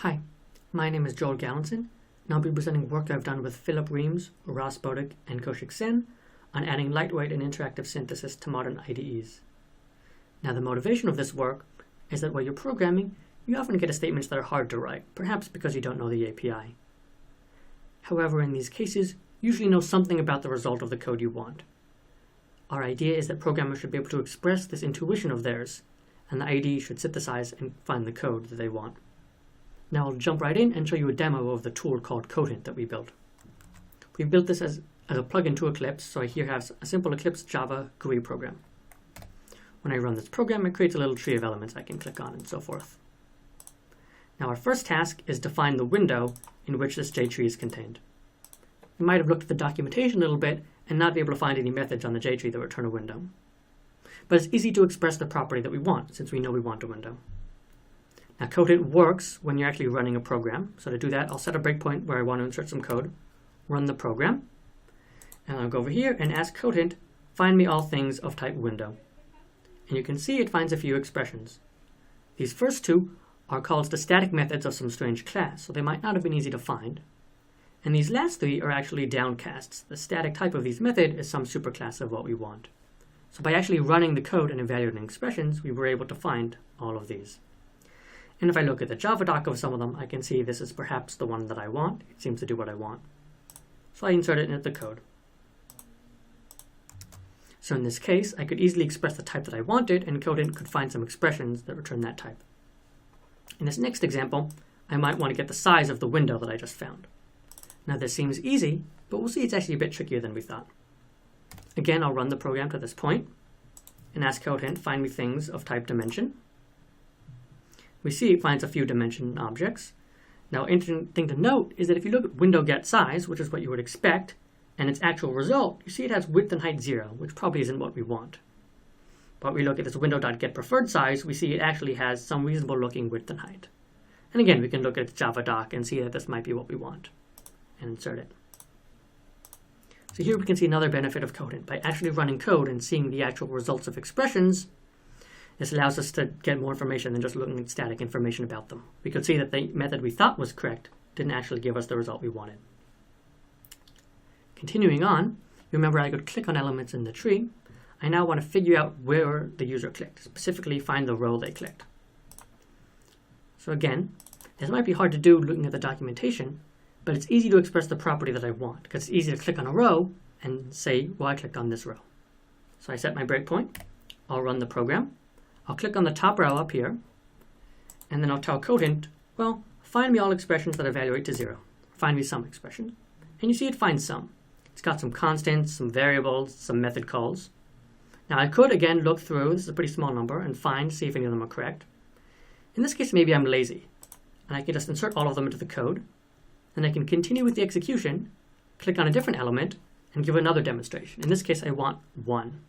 Hi, my name is Joel Gallinson, and I'll be presenting work I've done with Philip Reams, Ross Bodick, and Kaushik Sen on adding lightweight and interactive synthesis to modern IDEs. Now, the motivation of this work is that while you're programming, you often get statements that are hard to write, perhaps because you don't know the API. However, in these cases, you usually know something about the result of the code you want. Our idea is that programmers should be able to express this intuition of theirs, and the IDE should synthesize and find the code that they want. Now I'll jump right in and show you a demo of the tool called CodeHint that we built. We built this as a plugin to Eclipse, so I here have a simple Eclipse Java GUI program. When I run this program, it creates a little tree of elements I can click on and so forth. Now our first task is to find the window in which this JTree is contained. You might have looked at the documentation a little bit and not be able to find any methods on the JTree that return a window. But it's easy to express the property that we want, since we know we want a window. Now, CodeHint works when you're actually running a program. So to do that, I'll set a breakpoint where I want to insert some code, run the program, and I'll go over here and ask CodeHint, find me all things of type window. And you can see it finds a few expressions. These first two are calls to static methods of some strange class, so they might not have been easy to find. And these last three are actually downcasts. The static type of these method is some superclass of what we want. So by actually running the code and evaluating expressions, we were able to find all of these. And if I look at the Java doc of some of them, I can see this is perhaps the one that I want. It seems to do what I want. So I insert it into the code. So in this case, I could easily express the type that I wanted, and CodeHint could find some expressions that return that type. In this next example, I might want to get the size of the window that I just found. Now this seems easy, but we'll see it's actually a bit trickier than we thought. Again, I'll run the program to this point and ask CodeHint, find me things of type dimension. We see it finds a few dimension objects. Now, interesting thing to note is that if you look at window get size, which is what you would expect, and its actual result, you see it has width and height 0, which probably isn't what we want. But we look at this window.getPreferredSize, we see it actually has some reasonable looking width and height. And again, we can look at the Java doc and see that this might be what we want, and insert it. So here we can see another benefit of CodeHint. By actually running code and seeing the actual results of expressions, this allows us to get more information than just looking at static information about them. We could see that the method we thought was correct didn't actually give us the result we wanted. Continuing on, you remember I could click on elements in the tree. I now want to figure out where the user clicked, specifically find the row they clicked. So again, this might be hard to do looking at the documentation, but it's easy to express the property that I want, because it's easy to click on a row and say, well, I clicked on this row. So I set my breakpoint. I'll run the program. I'll click on the top row up here, and then I'll tell CodeHint, well, find me all expressions that evaluate to 0. Find me some expressions. And you see it finds some. It's got some constants, some variables, some method calls. Now I could, again, look through, this is a pretty small number, and see if any of them are correct. In this case, maybe I'm lazy, and I can just insert all of them into the code, and I can continue with the execution, click on a different element, and give another demonstration. In this case, I want 1.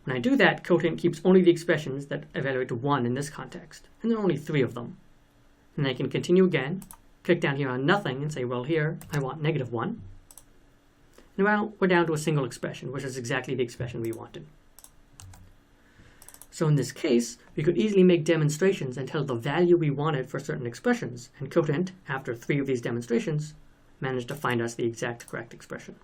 When I do that, CodeHint keeps only the expressions that evaluate to 1 in this context, and there are only 3 of them. And I can continue again, click down here on nothing, and say, well, here I want -1. And now we're down to a single expression, which is exactly the expression we wanted. So in this case, we could easily make demonstrations and tell the value we wanted for certain expressions, and CodeHint, after 3 of these demonstrations, managed to find us the exact correct expression.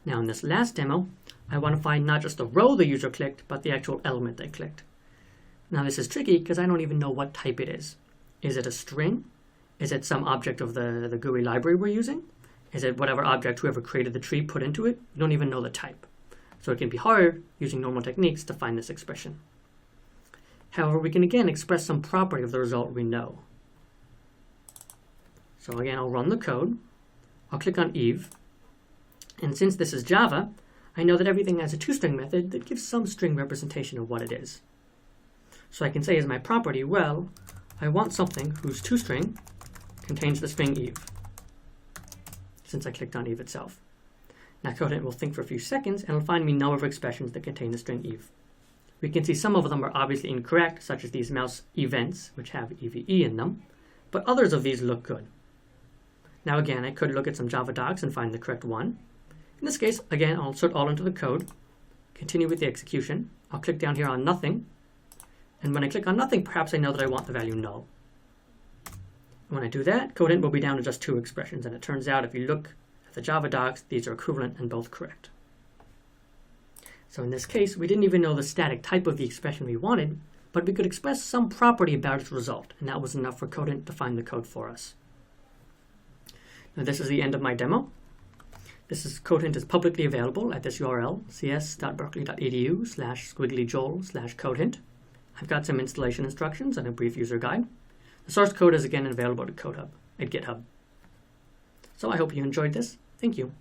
Now in this last demo, I want to find not just the row the user clicked, but the actual element they clicked. Now this is tricky because I don't even know what type it is. Is it a string? Is it some object of the GUI library we're using? Is it whatever object whoever created the tree put into it? You don't even know the type. So it can be hard using normal techniques to find this expression. However, we can again express some property of the result we know. So again, I'll run the code. I'll click on Eve. And since this is Java, I know that everything has a toString method that gives some string representation of what it is. So I can say as my property, well, I want something whose toString contains the string Eve, since I clicked on Eve itself. Now CodeHint will think for a few seconds and it'll find me a number of expressions that contain the string Eve. We can see some of them are obviously incorrect, such as these mouse events, which have EVE in them, but others of these look good. Now again, I could look at some Java docs and find the correct one. In this case, again, I'll insert all into the code, continue with the execution. I'll click down here on nothing, and when I click on nothing, perhaps I know that I want the value null. When I do that, CodeHint will be down to just 2 expressions, and it turns out if you look at the Java docs, these are equivalent and both correct. So in this case, we didn't even know the static type of the expression we wanted, but we could express some property about its result, and that was enough for CodeHint to find the code for us. Now this is the end of my demo. CodeHint is publicly available at this URL, cs.berkeley.edu/squigglyjoel/codehint. I've got some installation instructions and a brief user guide. The source code is again available at GitHub. So I hope you enjoyed this. Thank you.